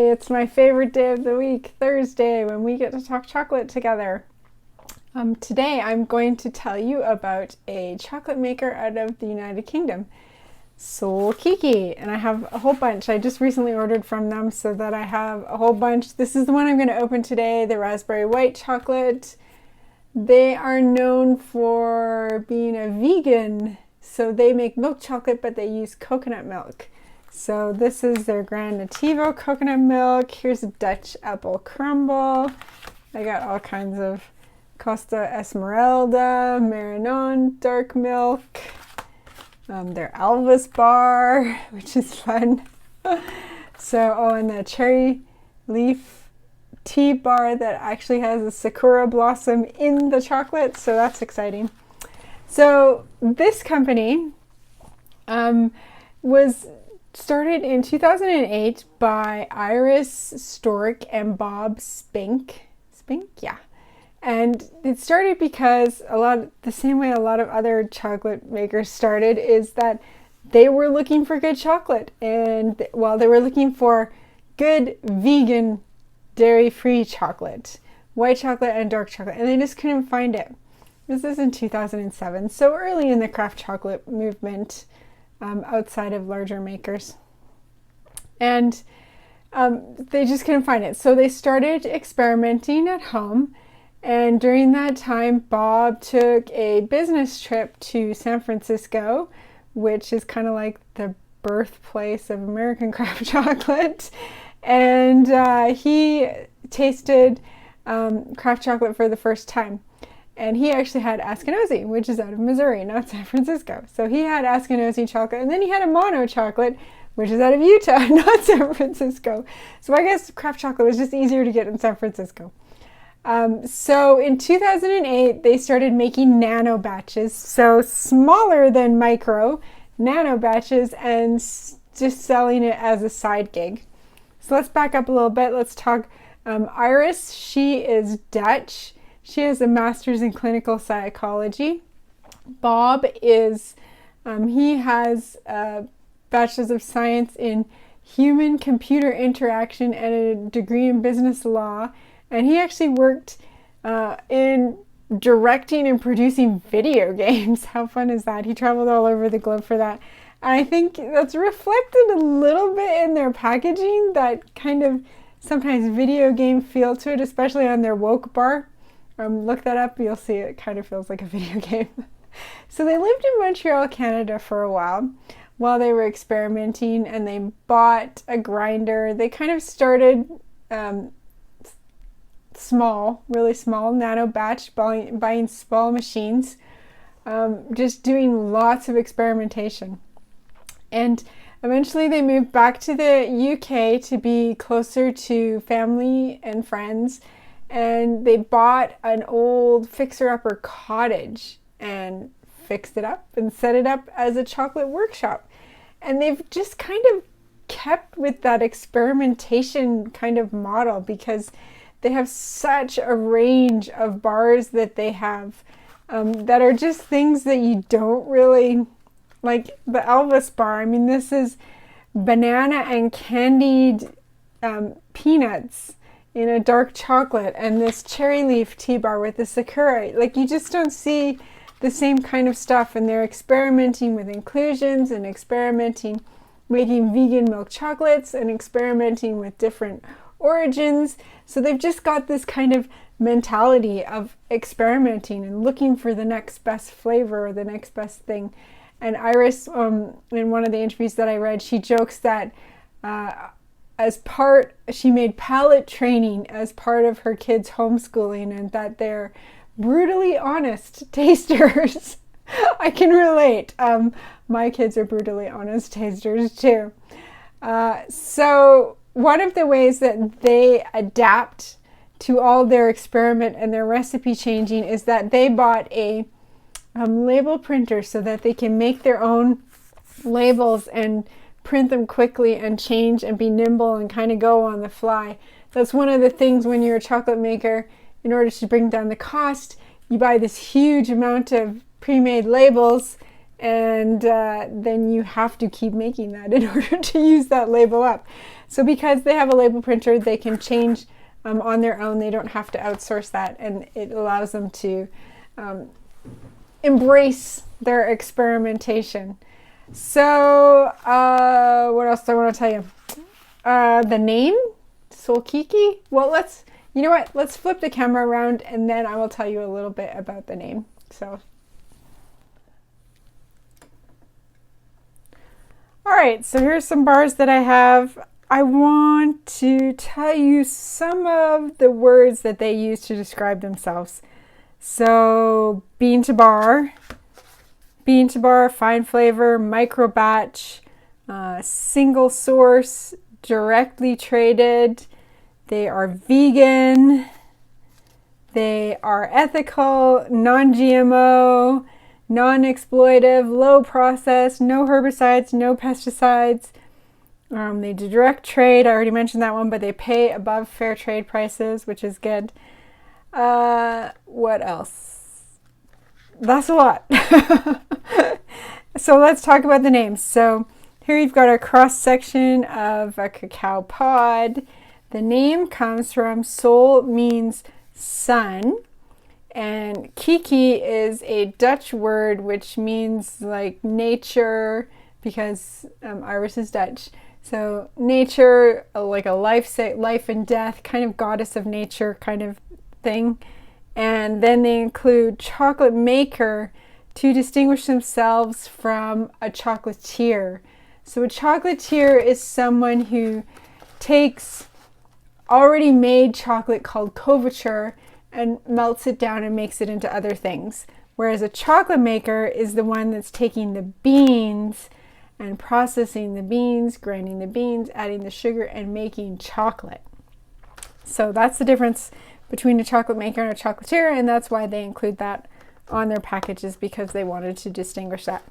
Yay! It's my favorite day of the week, Thursday, when we get to talk chocolate together. Today I'm going to tell you about a chocolate maker out of the United Kingdom, Solkiki, and I have a whole bunch. I just recently ordered from them so that I have a whole bunch. This is the one I'm going to open today, the raspberry white chocolate. They are known for being a vegan, so they make milk chocolate, but they use coconut milk. So this is their Grand Nativo coconut milk. Here's a Dutch apple crumble. I got all kinds of Costa Esmeralda, Maranon dark milk. Their Elvis bar, which is fun. And the cherry leaf tea bar that actually has a sakura blossom in the chocolate, so that's exciting. So this company was started in 2008 by Iris Stork and Bob Spink, yeah. And it started because the same way a lot of other chocolate makers started, is that they were looking for good chocolate. And they were looking for good vegan, dairy-free chocolate, white chocolate and dark chocolate, and they just couldn't find it. This is in 2007, so early in the craft chocolate movement, outside of larger makers. And they just couldn't find it. So they started experimenting at home. And during that time, Bob took a business trip to San Francisco, which is kind of like the birthplace of American craft chocolate. And he tasted craft chocolate for the first time. And he actually had Askinosie, which is out of Missouri, not San Francisco. So he had Askinosie chocolate, and then he had a mono chocolate, which is out of Utah, not San Francisco. So I guess craft chocolate was just easier to get in San Francisco. So in 2008, they started making nano batches, so smaller than micro, nano batches, and just selling it as a side gig. So let's back up a little bit. Let's talk Iris. She is Dutch. She has a master's in clinical psychology. Bob is, he has a bachelor's of science in human-computer interaction and a degree in business law. And he actually worked in directing and producing video games. How fun is that? He traveled all over the globe for that. And I think that's reflected a little bit in their packaging, that kind of sometimes video game feel to it, especially on their woke bar. Look that up, you'll see it kind of feels like a video game. So they lived in Montreal, Canada for a while they were experimenting, and they bought a grinder. They kind of started small, really small, nano batch, buying small machines, just doing lots of experimentation. And eventually they moved back to the UK to be closer to family and friends, and they bought an old fixer-upper cottage and fixed it up and set it up as a chocolate workshop. And they've just kind of kept with that experimentation kind of model, because they have such a range of bars that they have that are just things that you don't really, like the Elvis bar. I mean, this is banana and candied peanuts in a dark chocolate, and this cherry leaf tea bar with the sakura. Like, you just don't see the same kind of stuff, and they're experimenting with inclusions and experimenting, making vegan milk chocolates and experimenting with different origins. So they've just got this kind of mentality of experimenting and looking for the next best flavor or the next best thing. And Iris, in one of the interviews that I read, she jokes that she made palate training as part of her kids' homeschooling, and that they're brutally honest tasters. I can relate. My kids are brutally honest tasters too. So one of the ways that they adapt to all their experiment and their recipe changing is that they bought a label printer so that they can make their own labels and print them quickly and change and be nimble and kind of go on the fly. That's one of the things when you're a chocolate maker. In order to bring down the cost, you buy this huge amount of pre-made labels, and then you have to keep making that in order to use that label up. So because they have a label printer, they can change on their own. They don't have to outsource that, and it allows them to embrace their experimentation. So what else do I want to tell you? The name, Solkiki. Well, you know what? Let's flip the camera around, and then I will tell you a little bit about the name. So, all right, so here's some bars that I have. I want to tell you some of the words that they use to describe themselves. So, bean to bar, fine flavor, micro batch, single source, directly traded. They are vegan. They are ethical, non-GMO, non-exploitive, low process, no herbicides, no pesticides. They do direct trade. I already mentioned that one, but they pay above fair trade prices, which is good. What else? That's a lot. So let's talk about the names. So here you've got a cross section of a cacao pod. The name comes from Sol means sun, and Kiki is a Dutch word which means like nature, because Iris is Dutch. So nature, like a life and death, kind of goddess of nature kind of thing. And then they include chocolate maker to distinguish themselves from a chocolatier. So a chocolatier is someone who takes already made chocolate called couverture and melts it down and makes it into other things. Whereas a chocolate maker is the one that's taking the beans and processing the beans, grinding the beans, adding the sugar, and making chocolate. So that's the difference between a chocolate maker and a chocolatier, and that's why they include that on their packages, because they wanted to distinguish that.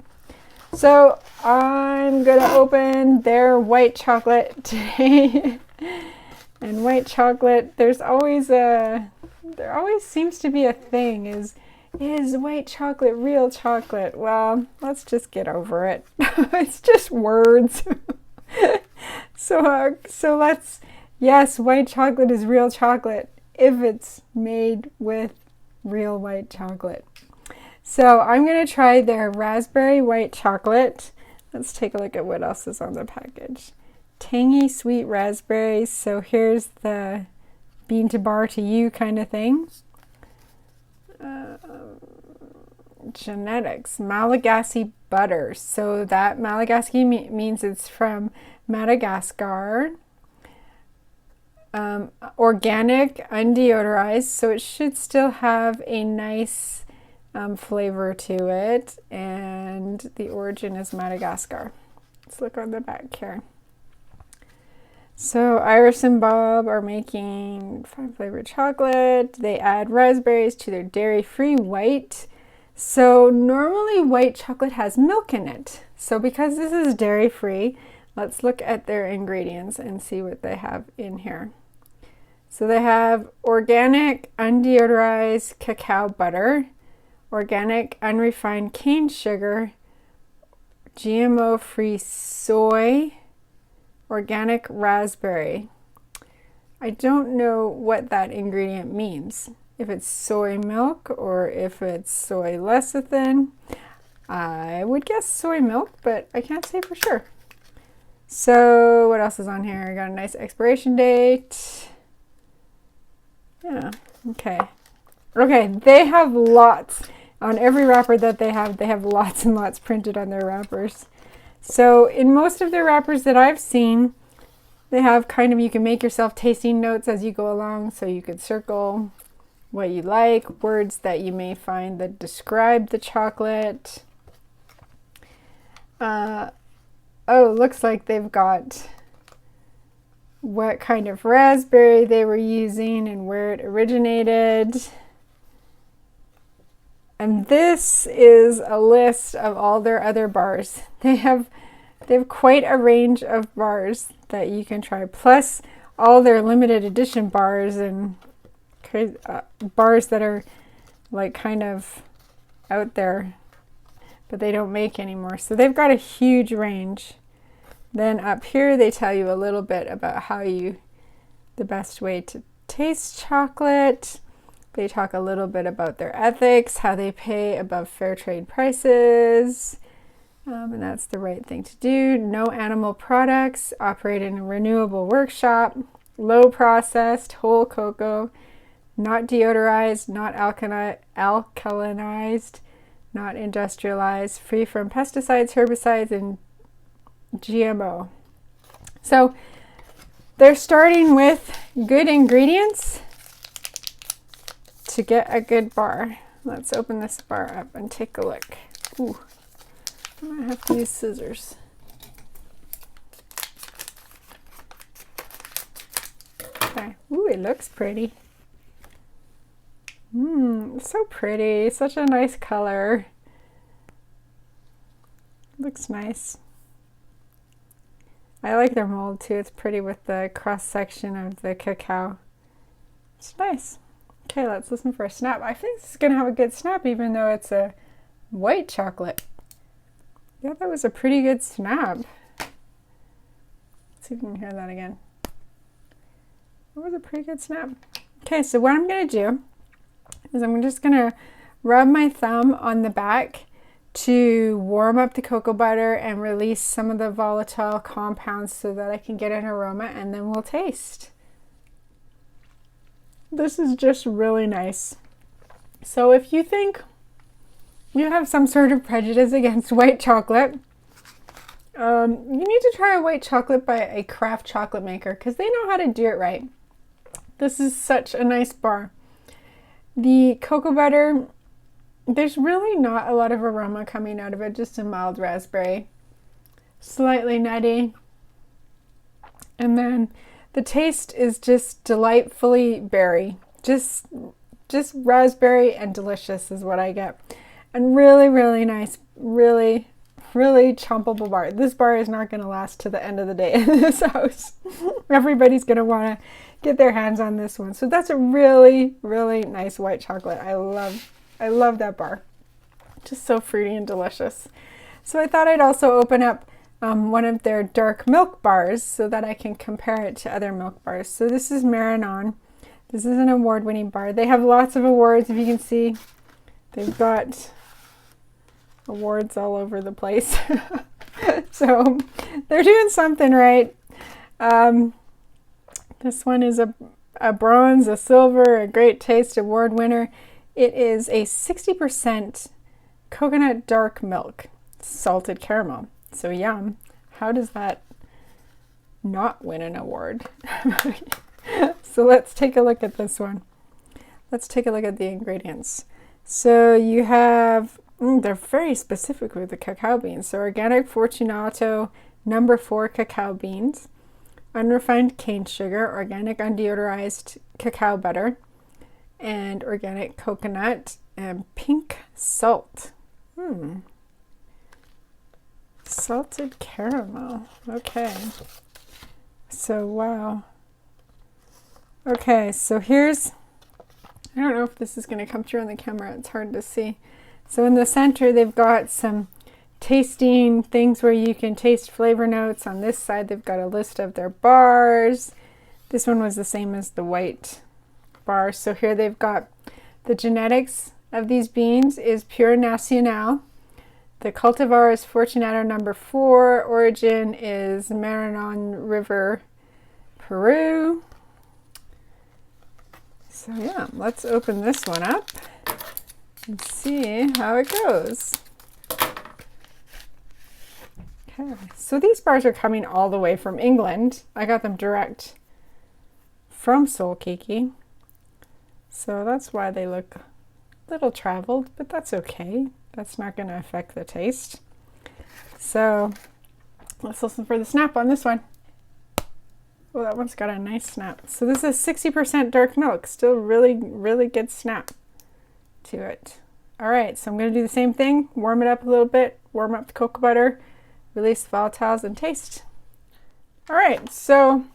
So I'm gonna open their white chocolate today. And white chocolate, there always seems to be a thing, is white chocolate real chocolate? Well, let's just get over it. It's just words. So yes, white chocolate is real chocolate if it's made with real white chocolate. So I'm going to try their raspberry white chocolate. Let's take a look at what else is on the package. Tangy sweet raspberries. So here's the bean to bar to you kind of thing. Genetics, Malagasy butter. So that Malagasy means it's from Madagascar. Organic, undeodorized, so it should still have a nice flavor to it, and the origin is Madagascar. Let's look on the back here. So Iris and Bob are making fine flavored chocolate. They add raspberries to their dairy-free white. So normally white chocolate has milk in it. So because this is dairy-free, let's look at their ingredients and see what they have in here. So they have organic, undeodorized cacao butter, organic, unrefined cane sugar, GMO-free soy, organic raspberry. I don't know what that ingredient means. If it's soy milk or if it's soy lecithin. I would guess soy milk, but I can't say for sure. So what else is on here? I got a nice expiration date. Yeah, okay. Okay, they have lots. On every wrapper that they have lots and lots printed on their wrappers. So in most of their wrappers that I've seen, they have kind of, you can make yourself tasting notes as you go along, so you could circle what you like, words that you may find that describe the chocolate. Oh, looks like they've got what kind of raspberry they were using and where it originated. And this is a list of all their other bars. They have quite a range of bars that you can try, plus all their limited edition bars and bars that are like kind of out there, but they don't make anymore. So they've got a huge range. Then up here they tell you a little bit about the best way to taste chocolate. They talk a little bit about their ethics, how they pay above fair trade prices, and that's the right thing to do. No animal products, operate in a renewable workshop, low processed, whole cocoa, not deodorized, not alkalinized, not industrialized, free from pesticides, herbicides, and GMO. So they're starting with good ingredients to get a good bar. Let's open this bar up and take a look. Ooh, I might have to use scissors. Okay. Ooh, it looks pretty. So pretty. Such a nice color. Looks nice. I like their mold too. It's pretty with the cross section of the cacao. It's nice. Okay, let's listen for a snap. I think this is going to have a good snap even though it's a white chocolate. Yeah, that was a pretty good snap. Let's see if you can hear that again. That was a pretty good snap. Okay, so what I'm going to do is I'm just going to rub my thumb on the back to warm up the cocoa butter and release some of the volatile compounds so that I can get an aroma, and then we'll taste. This is just really nice. So if you think you have some sort of prejudice against white chocolate, you need to try a white chocolate by a craft chocolate maker because they know how to do it right. This is such a nice bar. The cocoa butter, there's really not a lot of aroma coming out of it, just a mild raspberry, slightly nutty, and then the taste is just delightfully berry. Just raspberry and delicious is what I get. And really, really nice, really, really chompable bar. This bar is not going to last to the end of the day in this house. Everybody's going to want to get their hands on this one. So that's a really, really nice white chocolate. I love that bar. Just so fruity and delicious. So I thought I'd also open up one of their dark milk bars so that I can compare it to other milk bars. So this is Maranon. This is an award-winning bar. They have lots of awards, if you can see. They've got awards all over the place. So they're doing something right. This one is a bronze, a silver, a Great Taste Award winner. It is a 60% coconut dark milk, salted caramel. So yum. How does that not win an award? So let's take a look at this one. Let's take a look at the ingredients. So you have, they're very specific with the cacao beans. So organic Fortunato No. 4 cacao beans, unrefined cane sugar, organic undeodorized cacao butter, and organic coconut, and pink salt. Salted caramel. Okay. So, wow. Okay, so here's, I don't know if this is going to come through on the camera. It's hard to see. So in the center, they've got some tasting things where you can taste flavor notes. On this side, they've got a list of their bars. This one was the same as the white bar. So here they've got the genetics of these beans is Pure Nacional. The cultivar is Fortunato No. 4. Origin is Maranon River, Peru. So yeah, let's open this one up and see how it goes. Okay, so these bars are coming all the way from England. I got them direct from Solkiki. So that's why they look a little traveled, but that's okay. That's not going to affect the taste. So let's listen for the snap on this one. Oh, that one's got a nice snap. So this is 60% dark milk. Still really, really good snap to it. All right, so I'm going to do the same thing. Warm it up a little bit. Warm up the cocoa butter. Release the volatiles and taste. All right, so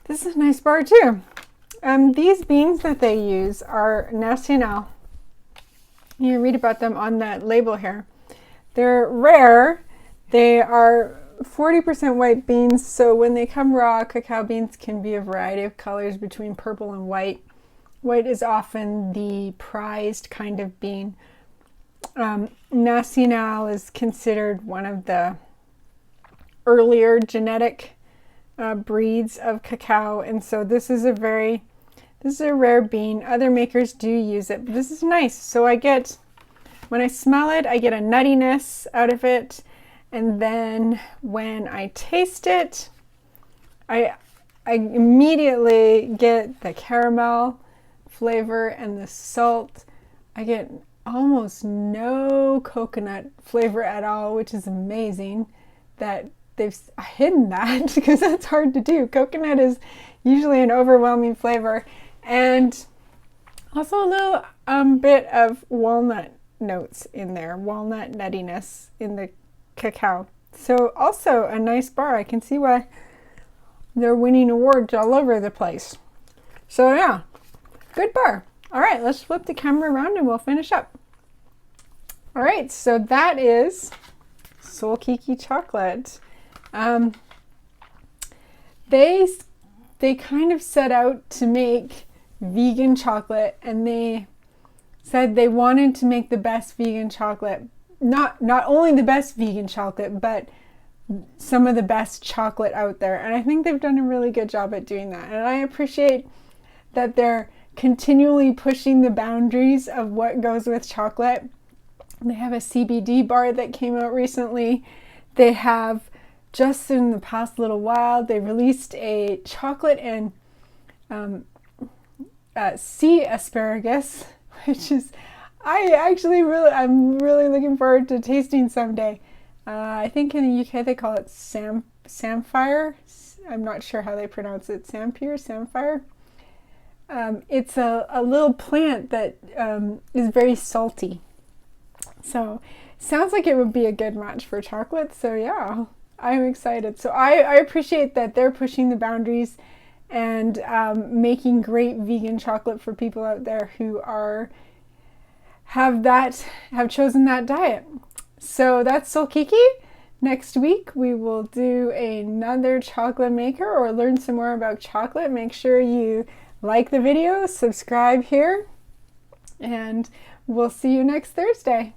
this is a nice bar too. These beans that they use are Nacional. You read about them on that label here. They're rare. They are 40% white beans, so when they come raw, cacao beans can be a variety of colors between purple and white. White is often the prized kind of bean. Nacional is considered one of the earlier genetic breeds of cacao, and so this is a rare bean. Other makers do use it, but this is nice. So when I smell it, I get a nuttiness out of it, and then when I taste it, I immediately get the caramel flavor and the salt. I get almost no coconut flavor at all, which is amazing that they've hidden that because that's hard to do. Coconut is usually an overwhelming flavor, and also a little bit of walnut notes in there, walnut nuttiness in the cacao. So also a nice bar. I can see why they're winning awards all over the place. So yeah, good bar. All right, let's flip the camera around and we'll finish up. All right, so that is Solkiki chocolate. They kind of set out to make vegan chocolate, and they said they wanted to make the best vegan chocolate. Not only the best vegan chocolate, but some of the best chocolate out there. And I think they've done a really good job at doing that. And I appreciate that they're continually pushing the boundaries of what goes with chocolate. They have a CBD bar that came out recently. They have, just in the past little while, they released a chocolate and sea asparagus, which is, I'm really looking forward to tasting someday. I think in the UK they call it samphire. I'm not sure how they pronounce it. Samphire. It's a little plant that is very salty. So sounds like it would be a good match for chocolate. So yeah, I'm excited. So I appreciate that they're pushing the boundaries and making great vegan chocolate for people out there who have chosen that diet. So that's Solkiki. Next week we will do another chocolate maker or learn some more about chocolate. Make sure you like the video, subscribe here, and we'll see you next Thursday.